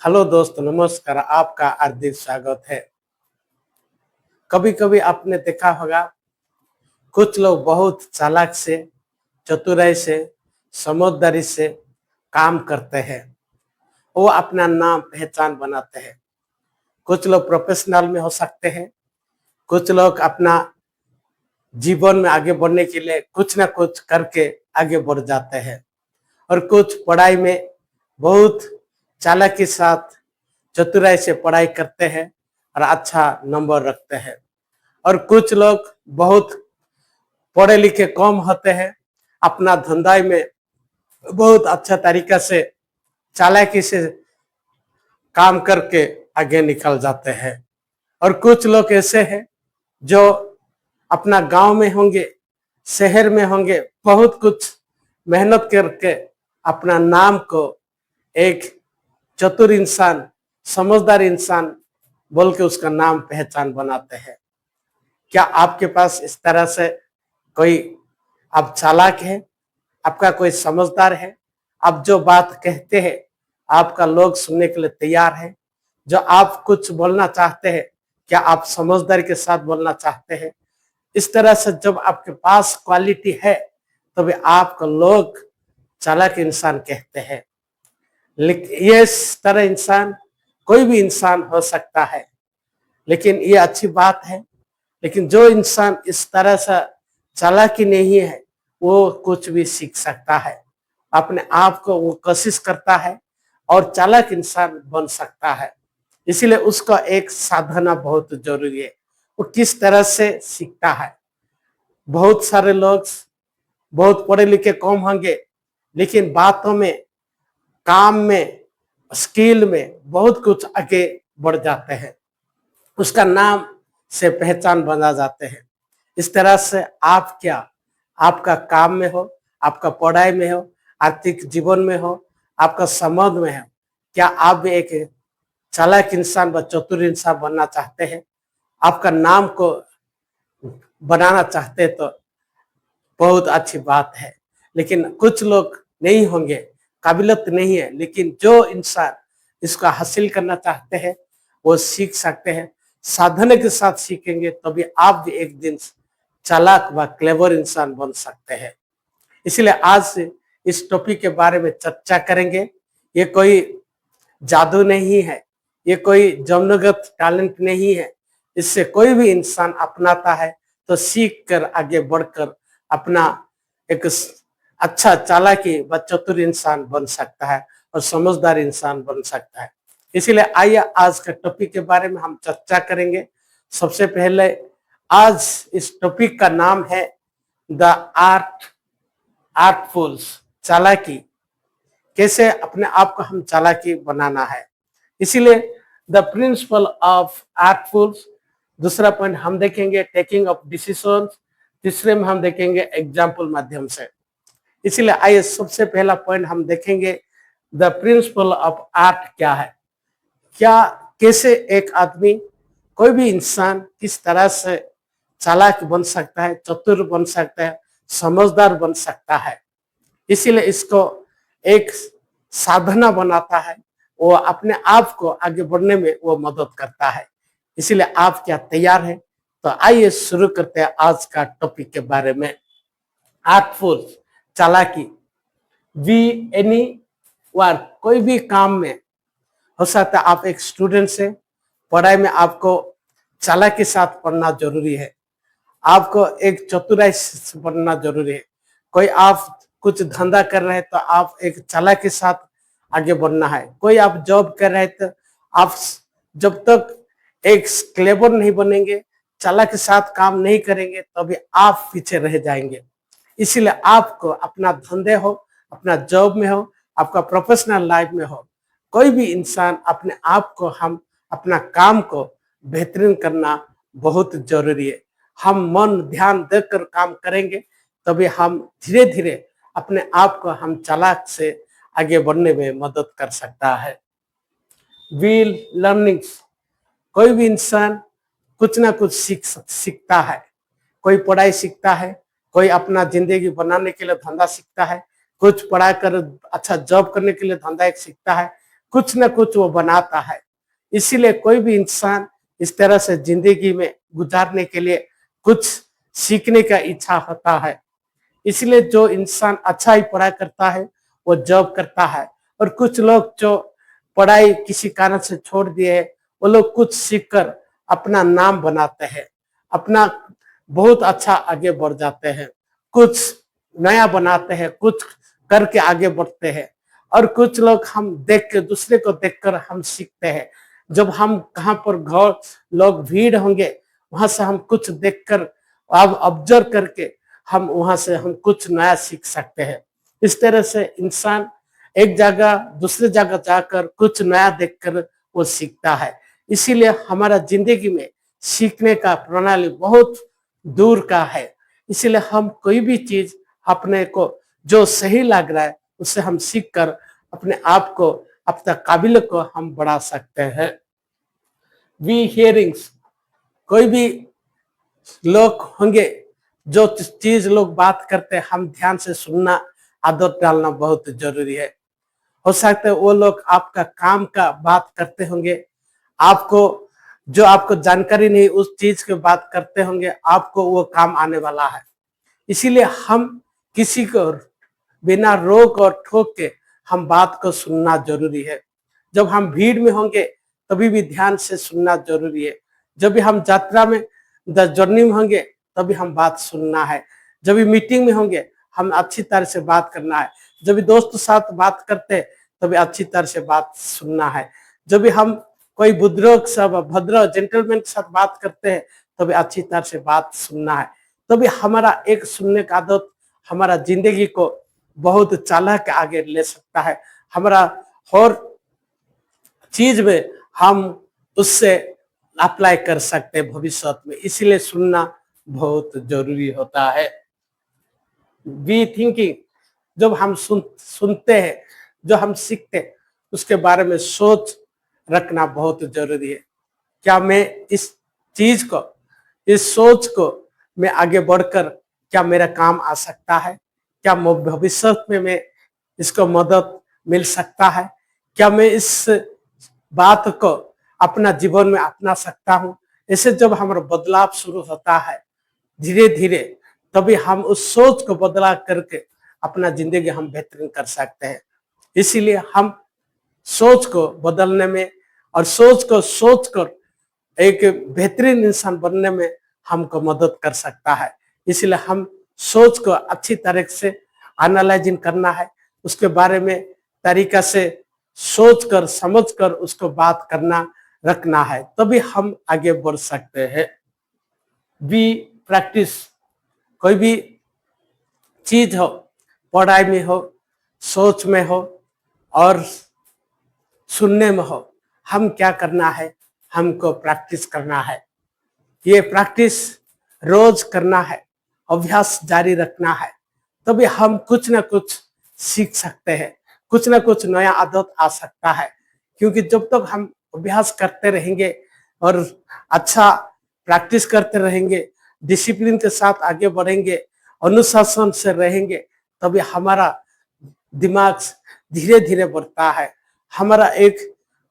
Hello दोस्त, नमस्कार। आपका हार्दिक स्वागत है। कभी कभी आपने देखा होगा, कुछ लोग बहुत चालाक से, चतुराई से, समझदारी से काम करते हैं। वो अपना नाम पहचान बनाते हैं। कुछ लोग प्रोफेशनल में हो सकते हैं। कुछ लोग अपना जीवन में आगे बढ़ने के लिए कुछ ना कुछ करके आगे बढ़ जाते हैं। और कुछ पढ़ाई में बहुत चालाकी के साथ, चतुराई से पढ़ाई करते हैं और अच्छा नंबर रखते हैं। और कुछ लोग बहुत पढ़े लिखे कम होते हैं, अपना धंधाई में बहुत अच्छा तरीका से, चालाकी से काम करके आगे निकल जाते हैं। और कुछ लोग ऐसे हैं जो अपना गांव में होंगे, शहर में होंगे, बहुत कुछ मेहनत करके अपना नाम को एक चतुर इंसान, समझदार इंसान बोल के उसका नाम पहचान बनाते हैं। क्या आपके पास इस तरह से कोई, आप चालाक है, आपका कोई समझदार है, आप जो बात कहते हैं आपका लोग सुनने के लिए तैयार है, जो आप कुछ बोलना चाहते हैं क्या आप समझदारी के साथ बोलना चाहते हैं? इस तरह से जब आपके पास क्वालिटी है तभी आपको लोग चालाक इंसान कहते हैं। लेकिन ये इस तरह इंसान कोई भी इंसान हो सकता है, लेकिन ये अच्छी बात है। लेकिन जो इंसान इस तरह से चालाकी नहीं है वो कुछ भी सीख सकता है, अपने आप को वो कोशिश करता है और चालाक इंसान बन सकता है। इसलिए उसका एक साधना बहुत जरूरी है। वो किस तरह से सीखता है? बहुत सारे लोग बहुत पढ़े लिखे कम होंगे, लेकिन बातों में, काम में, स्किल में बहुत कुछ आगे बढ़ जाते हैं, उसका नाम से पहचान बना जाते हैं। इस तरह से आप क्या, आपका काम में हो, आपका पढ़ाई में हो, आर्थिक जीवन में हो, आपका समाज में हो, क्या आप भी एक चालाक इंसान व चतुर इंसान बनना चाहते हैं? आपका नाम को बनाना चाहते हैं तो बहुत अच्छी बात है। लेकिन कुछ लोग नहीं होंगे, काबिलियत नहीं है, लेकिन जो इंसान इसका हासिल करना चाहते हैं वो सीख सकते हैं। साधना के साथ सीखेंगे तभी आप भी एक दिन चालाक व क्लेवर इंसान बन सकते हैं। इसलिए आज इस टॉपिक के बारे में चर्चा करेंगे। ये कोई जादू नहीं है, ये कोई जन्मगत टैलेंट नहीं है। इससे कोई भी इंसान अपनाता है तो सीख कर आगे बढ़कर अपना एक अच्छा चालाकी व चतुर इंसान बन सकता है और समझदार इंसान बन सकता है। इसीलिए आइए आज के टॉपिक के बारे में हम चर्चा करेंगे। सबसे पहले आज इस टॉपिक का नाम है द आर्टफुल्स, चालाकी। कैसे अपने आप को हम चालाकी बनाना है, इसीलिए द प्रिंसिपल ऑफ आर्टफुल्स। दूसरा पॉइंट हम देखेंगे टेकिंग ऑफ डिसीजन। तीसरे में हम देखेंगे एग्जाम्पल माध्यम से। इसीलिए आइए सबसे पहला पॉइंट हम देखेंगे द प्रिंसिपल ऑफ आर्ट क्या है। क्या, कैसे एक आदमी, कोई भी इंसान किस तरह से चालाक बन सकता है, चतुर बन सकता है, समझदार बन सकता है। इसीलिए इसको एक साधना बनाता है, वो अपने आप को आगे बढ़ने में वो मदद करता है। इसीलिए आप क्या तैयार हैं? तो आइए शुरू करते हैं आज का टॉपिक के बारे में। आर्टफुल, चालाकी। वी एनी वर्क, कोई भी काम में हो सकता है। आप एक स्टूडेंट से, पढ़ाई में आपको चालाकी के साथ पढ़ना जरूरी है, आपको एक चतुराई से पढ़ना जरूरी है। कोई आप कुछ धंधा कर रहे हैं तो आप एक चालाकी के साथ आगे बढ़ना है। कोई आप जॉब कर रहे हैं तो आप जब तक एक क्लेवर नहीं बनेंगे, चालाकी के साथ काम नहीं करेंगे तभी आप पीछे रह जाएंगे। इसीलिए आपको अपना धंधे हो, अपना जॉब में हो, आपका प्रोफेशनल लाइफ में हो, कोई भी इंसान अपने आप को, हम अपना काम को बेहतरीन करना बहुत जरूरी है। हम मन ध्यान देकर काम करेंगे तभी हम धीरे धीरे अपने आप को हम चालाक से आगे बढ़ने में मदद कर सकता है। व्हील लर्निंग्स, कोई भी इंसान कुछ ना कुछ सीखता है। कोई पढ़ाई सीखता है, कोई अपना जिंदगी बनाने के लिए धंधा सीखता है, कुछ पढ़ा कर अच्छा जॉब करने के लिए धंधा एक सीखता है, कुछ न कुछ वो बनाता है। इसीलिए कोई भी इंसान इस तरह से जिंदगी में गुजारने के लिए कुछ सीखने का इच्छा होता है। इसलिए जो इंसान अच्छा ही पढ़ाई करता है वो जॉब करता है, और कुछ लोग जो पढ़ाई किसी कारण से छोड़ दिए है वो लोग कुछ सीखकर अपना नाम बनाते हैं, अपना बहुत अच्छा आगे बढ़ जाते हैं, कुछ नया बनाते हैं, कुछ करके आगे बढ़ते हैं। और कुछ लोग हम देख के दूसरे को देखकर हम सीखते हैं। जब हम कहाँ पर घर लोग भीड़ होंगे वहां से हम कुछ देखकर अब ऑब्जर्व करके हम वहां से हम कुछ नया सीख सकते हैं। इस तरह से इंसान एक जगह दूसरे जगह जाकर कुछ नया देखकर वो सीखता है। इसीलिए हमारा जिंदगी में सीखने का प्रणाली बहुत दूर का है। इसीलिए हम कोई भी चीज अपने को जो सही लग रहा है उससे हम सीख कर अपने आप को अपना काबिल को हम बढ़ा सकते हैं। वी हियरिंग्स, कोई भी लोग होंगे जो चीज लोग बात करते हैं हम ध्यान से सुनना आदत डालना बहुत जरूरी है। हो सकता है वो लोग आपका काम का बात करते होंगे, आपको जो आपको जानकारी नहीं उस चीज की बात करते होंगे, आपको वो काम आने वाला है। इसीलिए हम किसी को बिना रोक और ठोक के हम बात को सुनना जरूरी है। जब हम भीड़ में होंगे तभी भी ध्यान से सुनना जरूरी है। जब भी हम यात्रा में जर्नी में होंगे तभी हम बात सुनना है। जब भी मीटिंग में होंगे हम अच्छी तरह से बात करना है। जब भी दोस्त साथ बात करते हैं तभी अच्छी तरह से बात सुनना है। जब भी हम कोई बुजुर्ग सब भद्र जेंटलमैन के साथ बात करते हैं तभी अच्छी तरह से बात सुनना है। तभी हमारा एक सुनने का आदत हमारा जिंदगी को बहुत चालाक आगे ले सकता है। हमारा हर चीज में हम उससे अप्लाई कर सकते हैं भविष्य में। इसीलिए सुनना बहुत जरूरी होता है। वी थिंकिंग, जब हम सुनते हैं, जो हम सीखते हैं उसके बारे में सोच रखना बहुत जरूरी है। क्या मैं इस चीज को, इस सोच को मैं आगे बढ़कर क्या मेरा काम आ सकता है, क्या भविष्य में मैं इसको मदद मिल सकता है, क्या मैं इस बात को अपना जीवन में अपना सकता हूँ। ऐसे जब हमारा बदलाव शुरू होता है धीरे धीरे, तभी हम उस सोच को बदला करके अपना जिंदगी हम बेहतरीन कर सकते हैं। इसीलिए हम सोच को बदलने में और सोच को सोचकर एक बेहतरीन इंसान बनने में हमको मदद कर सकता है। इसलिए हम सोच को अच्छी तरह से एनालाइजिंग करना है, उसके बारे में तरीका से सोचकर समझकर उसको बात करना रखना है, तभी हम आगे बढ़ सकते हैं। बी प्रैक्टिस, कोई भी चीज हो, पढ़ाई में हो, सोच में हो और सुनने में हो, हम क्या करना है, हमको प्रैक्टिस करना है। ये प्रैक्टिस रोज करना है, अभ्यास जारी रखना है, तभी हम कुछ ना कुछ सीख सकते हैं, कुछ ना कुछ नया आदत आ सकता है। क्योंकि जब तक हम अभ्यास करते रहेंगे और अच्छा प्रैक्टिस करते रहेंगे, डिसिप्लिन के साथ आगे बढ़ेंगे, अनुशासन से रहेंगे, तभी हमारा दिमाग धीरे धीरे बढ़ता है, हमारा एक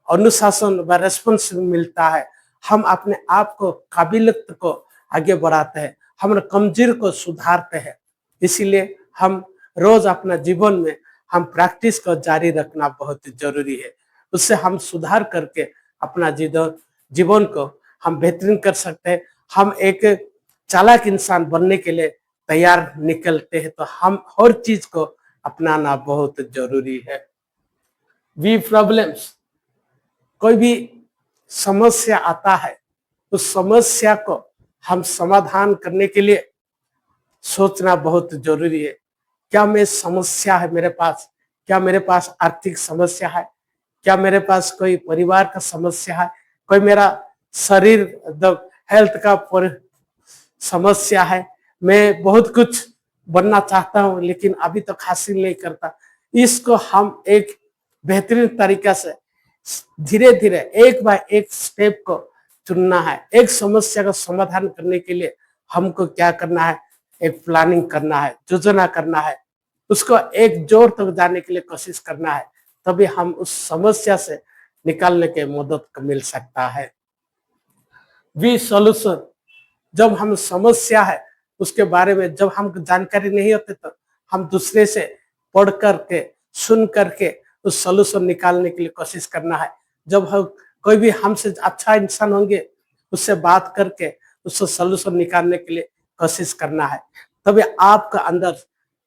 अनुशासन व रेस्पॉन्स मिलता है, हम अपने आप को काबिलियत को आगे बढ़ाते हैं, हमारे कमजोर को सुधारते हैं। इसीलिए हम रोज अपना जीवन में हम प्रैक्टिस को जारी रखना बहुत जरूरी है। उससे हम सुधार करके अपना जीवन को हम बेहतरीन कर सकते हैं। हम एक चालाक इंसान बनने के लिए तैयार निकलते हैं तो हम हर चीज को अपनाना बहुत जरूरी है। वी प्रॉब्लम्स, कोई भी समस्या आता है उस समस्या को हम समाधान करने के लिए सोचना बहुत जरूरी है। क्या मैं समस्या है मेरे पास, क्या मेरे पास आर्थिक समस्या है, क्या मेरे पास कोई परिवार का समस्या है, कोई मेरा शरीर हेल्थ का समस्या है, मैं बहुत कुछ बनना चाहता हूं लेकिन अभी तक हासिल नहीं करता। इसको हम एक बेहतरीन तरीका से धीरे धीरे एक बाय एक स्टेप को चुनना है। एक समस्या का समाधान करने के लिए हमको क्या करना है, एक प्लानिंग करना है, योजना करना है, उसको एक जोर तक जाने के लिए कोशिश करना है, तभी हम उस समस्या से निकालने के मदद मिल सकता है। वी सॉल्यूशन, जब हम समस्या है उसके बारे में जब हम जानकारी नहीं होते तो हम दूसरे से पढ़ करके सुन करके उस सॉल्यूशन निकालने के लिए कोशिश करना है। जब हम कोई भी हमसे अच्छा इंसान होंगे उससे बात करके उससे सॉल्यूशन निकालने के लिए कोशिश करना है। तभी आपका अंदर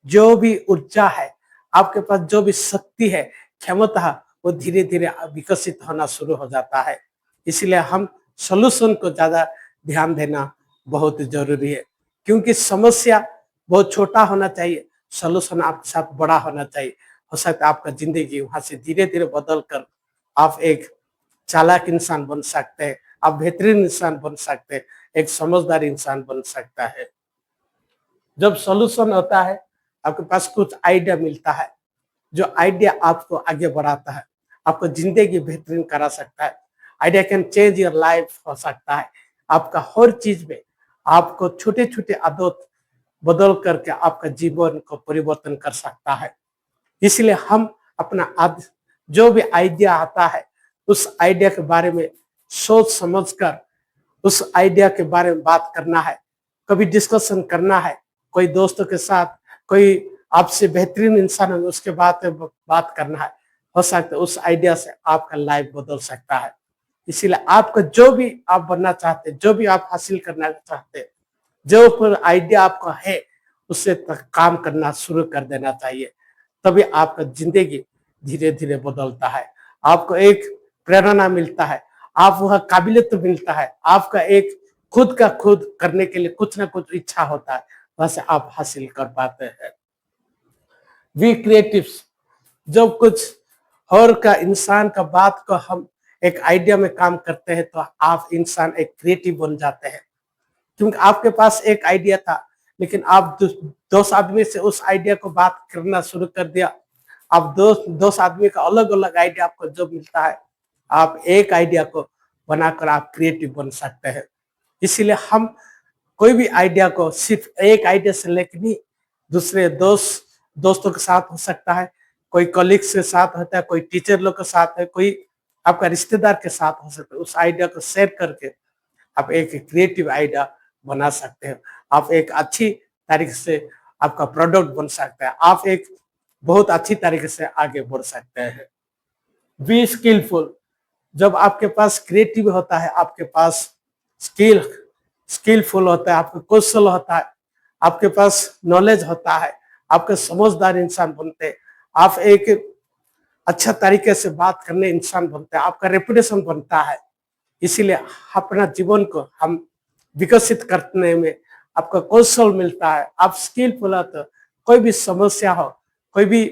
जो भी ऊर्जा है, आपके पास जो भी शक्ति है, क्षमता है, वो धीरे धीरे विकसित होना शुरू हो जाता है। इसलिए हम सॉल्यूशन को ज्यादा ध्यान देना बहुत जरूरी है, क्योंकि समस्या बहुत छोटा होना चाहिए, सॉल्यूशन आपके साथ बड़ा होना चाहिए। हो सकता है आपका जिंदगी वहां से धीरे धीरे बदल कर आप एक चालाक इंसान बन सकते हैं, आप बेहतरीन इंसान बन सकते हैं, एक समझदार इंसान बन सकता है। जब सॉल्यूशन होता है आपके पास कुछ आइडिया मिलता है, जो आइडिया आपको आगे बढ़ाता है, आपको जिंदगी बेहतरीन करा सकता है। Idea can change your life हो सकता है। आपका हर चीज में आपको छोटे छोटे आदत बदल करके आपका जीवन को परिवर्तन कर सकता है। इसलिए हम अपना जो भी आइडिया आता है उस आइडिया के बारे में सोच समझ कर उस आइडिया के बारे में बात करना है, कभी डिस्कशन करना है, कोई दोस्तों के साथ, कोई आपसे बेहतरीन इंसान है उसके बात करना है। हो सकता है उस आइडिया से आपका लाइफ बदल सकता है। इसीलिए आपका जो भी आप बनना चाहते हैं, जो भी आप हासिल करना चाहते हैं, जो पर आइडिया आपका है उससे काम करना शुरू कर देना चाहिए। तभी आपका जिंदगी धीरे धीरे बदलता है, आपको एक प्रेरणा मिलता है, आप वह काबिलियत मिलता है, आपका एक खुद का खुद करने के लिए कुछ ना कुछ इच्छा होता है, वैसे आप हासिल कर पाते हैं। वी क्रिएटिव्स, जब कुछ और का इंसान का बात को हम एक आइडिया में काम करते हैं तो आप इंसान एक क्रिएटिव बन जाते हैं, क्योंकि आपके पास एक आइडिया था लेकिन आप दो आदमी से उस आइडिया को बात करना शुरू कर दिया। आप दो आदमी का अलग अलग आइडिया आपको जो मिलता है, आप एक आइडिया को बनाकर आप क्रिएटिव बन सकते हैं। इसीलिए हम कोई भी आइडिया को सिर्फ एक आइडिया से लेकर नहीं, दूसरे दोस्तों के साथ हो सकता है, कोई कलीग्स के साथ होता है, कोई टीचर लोग के साथ है, कोई आपका रिश्तेदार के साथ हो सकता है। उस आइडिया को शेयर करके आप एक क्रिएटिव आइडिया बना सकते हैं। आप एक अच्छी तरीके से आपका प्रोडक्ट बन सकता है, आप एक बहुत अच्छी तरीके से आगे बढ़ सकते हैं। बी स्किलफुल, जब आपके पास क्रिएटिव होता है, आपके पास स्किलफुल होता है, आपका कौशल होता है, आपके पास नॉलेज होता है, आपके समझदार इंसान बनते हैं, आप एक अच्छा तरीके से बात करने इंसान बनते हैं, आपका रेपुटेशन बनता है। इसीलिए अपना जीवन को हम विकसित करने में आपका कौशल मिलता है, आप स्किलफुल हो तो कोई भी समस्या हो, कोई भी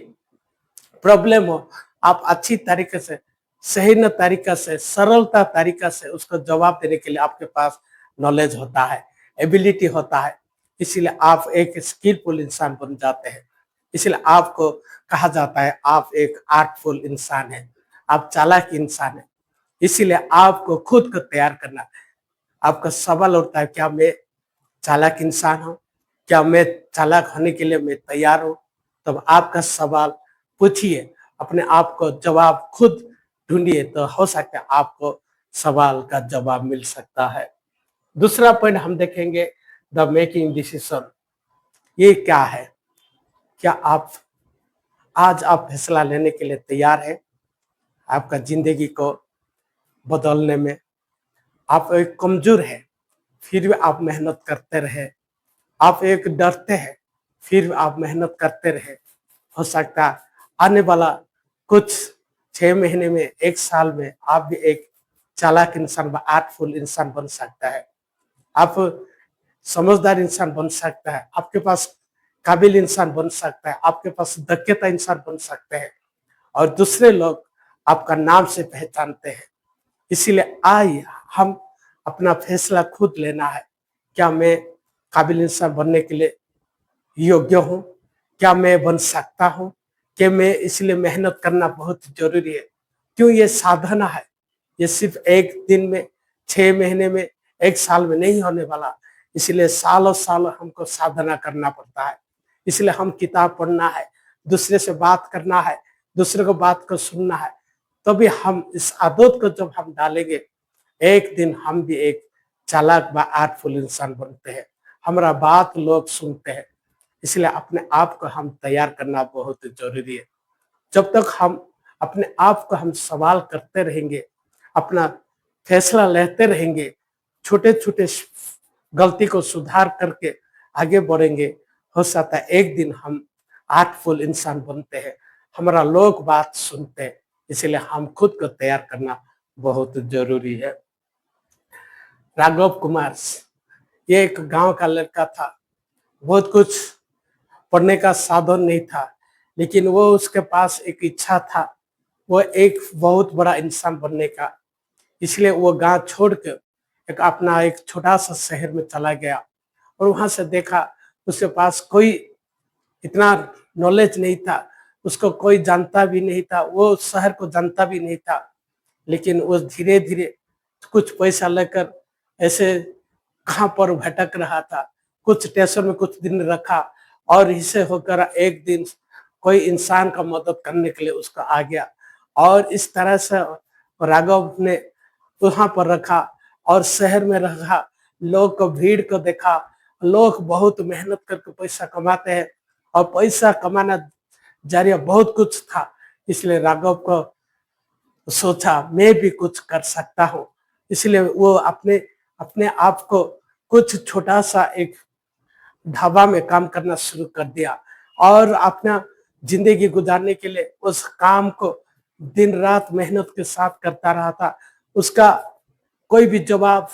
प्रॉब्लम हो, आप अच्छी तरीके से, सही न तरीका से, सरलता तरीका से उसको जवाब देने के लिए आपके पास नॉलेज होता है, एबिलिटी होता है। इसीलिए आप एक स्किलफुल इंसान बन जाते हैं। इसलिए आपको कहा जाता है आप एक आर्टफुल इंसान है, आप चालाक इंसान है। इसीलिए आपको खुद को तैयार करना, आपका सवाल उठता है क्या मैं चालाक इंसान हूँ, क्या मैं चालाक होने के लिए मैं तैयार हूँ? तब आपका सवाल पूछिए, अपने आप को जवाब खुद ढूंढिए, तो हो सकता है आपको सवाल का जवाब मिल सकता है। दूसरा पॉइंट हम देखेंगे द मेकिंग डिसीजन। ये क्या है? क्या आज आप फैसला लेने के लिए तैयार है आपका जिंदगी को बदलने में? आप एक कमजोर है फिर भी आप मेहनत करते रहे, आप एक डरते हैं फिर भी आप मेहनत करते रहे। हो सकता है आने वाला कुछ 6 महीने में, 1 साल में आप भी एक चालाक इंसान, आर्टफुल इंसान बन सकता है, आप समझदार इंसान बन सकता है, आपके पास काबिल इंसान बन सकता है, आपके पास दक्षता इंसान बन सकते हैं और दूसरे लोग आपका नाम से पहचानते हैं। इसीलिए आइए हम अपना फैसला खुद लेना है, क्या मैं काबिल इंसान बनने के लिए योग्य हूँ, क्या मैं बन सकता हूँ, कि मैं इसलिए मेहनत करना बहुत जरूरी है। क्यों? ये साधना है, ये सिर्फ एक दिन में, 6 महीने में, 1 साल में नहीं होने वाला। इसलिए सालों सालों हमको साधना करना पड़ता है। इसलिए हम किताब पढ़ना है, दूसरे से बात करना है, दूसरे को बात को सुनना है, तभी हम इस आदत को जब हम डालेंगे, एक दिन हम भी एक चालाक व आर्टफुल इंसान बनते हैं। हमारा बात लोग सुनते हैं, इसलिए अपने आप को हम तैयार करना बहुत जरूरी है। जब तक हम अपने आप को हम सवाल करते रहेंगे, अपना फैसला लेते रहेंगे, छोटे-छोटे गलती को सुधार करके आगे बढ़ेंगे, हो सकता है एक दिन हम आर्टफुल इंसान बनते हैं, हमारा लोग बात सुनते हैं, इसलिए हम खुद को तैयार करना बहुत जरूरी है। राघव कुमार, ये एक गांव का लड़का था, बहुत कुछ पढ़ने का साधन नहीं था, लेकिन वो उसके पास एक इच्छा था, वो एक बहुत बड़ा इंसान बनने का। इसलिए वो गांव छोड़ के एक अपना एक छोटा सा शहर में चला गया और वहां से देखा उसके पास कोई इतना नॉलेज नहीं था, उसको कोई जानता भी नहीं था, वो शहर को जानता भी नहीं था, लेकिन वो धीरे धीरे कुछ पैसा लेकर ऐसे कहाँ पर भटक रहा था। कुछ स्टेशन में कुछ दिन रखा और इससे होकर एक दिन कोई इंसान का मदद करने के लिए उसका आ गया और इस तरह से राघव ने वहां पर रखा और शहर में रखा। लोग को भीड़ को देखा, लोग बहुत मेहनत करके पैसा कमाते हैं और पैसा कमाना जरिया बहुत कुछ था, इसलिए राघव को सोचा मैं भी कुछ कर सकता हूँ। इसलिए वो अपने अपने आप को कुछ छोटा सा एक ढाबा में काम करना शुरू कर दिया और अपना जिंदगी गुजारने के लिए उस काम को दिन रात मेहनत के साथ करता रहा था। उसका कोई भी जवाब,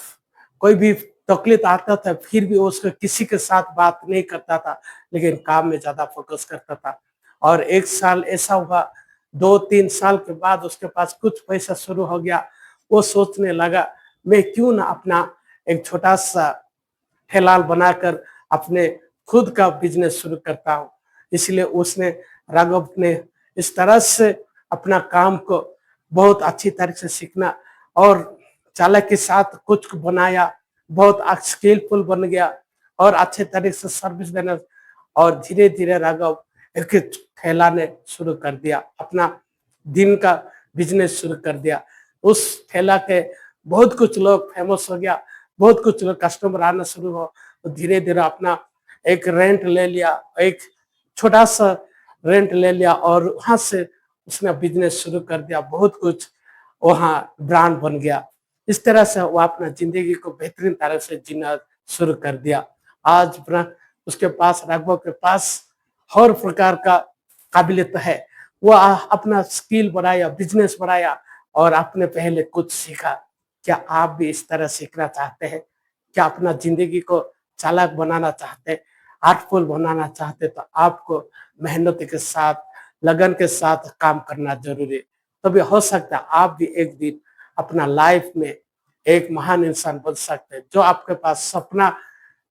कोई भी तकलीफ आता था, फिर भी उसको किसी के साथ बात नहीं करता था, लेकिन काम में ज्यादा फोकस करता था। और एक साल ऐसा हुआ, 2-3 साल के बाद उसके पास कुछ पैसा शुरू हो गया। वो सोचने लगा मैं क्यों ना अपना एक छोटा सा ठेला बनाकर अपने खुद का बिजनेस शुरू करता हूँ। इसलिए उसने राघव ने इस तरह से अपना काम को बहुत अच्छी तरह से सीखना और चालक के साथ कुछ बनाया, बहुत स्किलफुल बन गया और अच्छे तरीके से सर्विस देना और धीरे धीरे राघव एक ठेला ने शुरू कर दिया, अपना दिन का बिजनेस शुरू कर दिया। उस ठेला के बहुत कुछ लोग फेमस हो गया, बहुत कुछ लोग कस्टमर आना शुरू हो, तो धीरे धीरे अपना एक रेंट ले लिया, एक छोटा सा रेंट ले लिया और वहां से उसने बिजनेस शुरू कर दिया। बहुत कुछ वहां ब्रांड बन गया। इस तरह से वो अपना जिंदगी को बेहतरीन तरह से जीना शुरू कर दिया। आज उसके पास, राघव के पास हर प्रकार का काबिलियत है। वो अपना स्किल बढ़ाया, बिजनेस बढ़ाया और आपने पहले कुछ सीखा। क्या आप भी इस तरह सीखना चाहते हैं? क्या अपना जिंदगी को चालाक बनाना चाहते हैं, आर्टफुल बनाना चाहते, तो आपको मेहनत के साथ, लगन के साथ काम करना जरूरी है। तभी हो सकता है आप भी एक दिन अपना लाइफ में एक महान इंसान बन सकते हैं। जो आपके पास सपना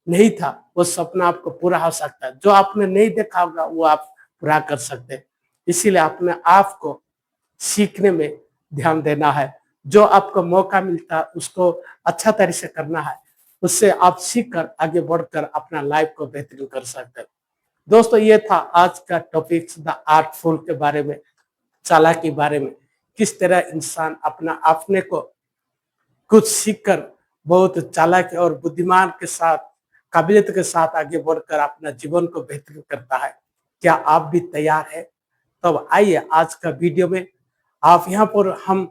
नहीं था, वो सपना आपको पूरा हो सकता है। जो आपने नहीं देखा होगा, वो आप पूरा कर सकते हैं। इसीलिए अपने आप को सीखने में ध्यान देना है। जो आपको मौका मिलता है उसको अच्छा तरह से करना है, उससे आप सीख कर आगे बढ़कर अपना लाइफ को बेहतरीन कर सकते हैं। दोस्तों, ये था आज का टॉपिक द आर्टफुल के बारे में, चालाकी के बारे में। किस तरह इंसान अपना अपने को कुछ सीखकर बहुत चालाकी और बुद्धिमान के साथ, काबिलियत के साथ आगे बढ़कर अपना जीवन को बेहतरीन करता है। क्या आप भी तैयार है? तब आइए आज का वीडियो में आप यहाँ पर हम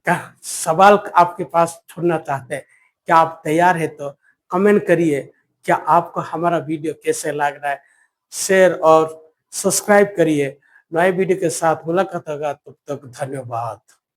क्या सवाल आपके पास छोड़ना चाहते हैं। क्या आप तैयार है? तो कमेंट करिए। क्या आपको हमारा वीडियो कैसे लग रहा है? शेयर और सब्सक्राइब करिए। नए वीडियो के साथ मुलाकात होगा, तब तक धन्यवाद।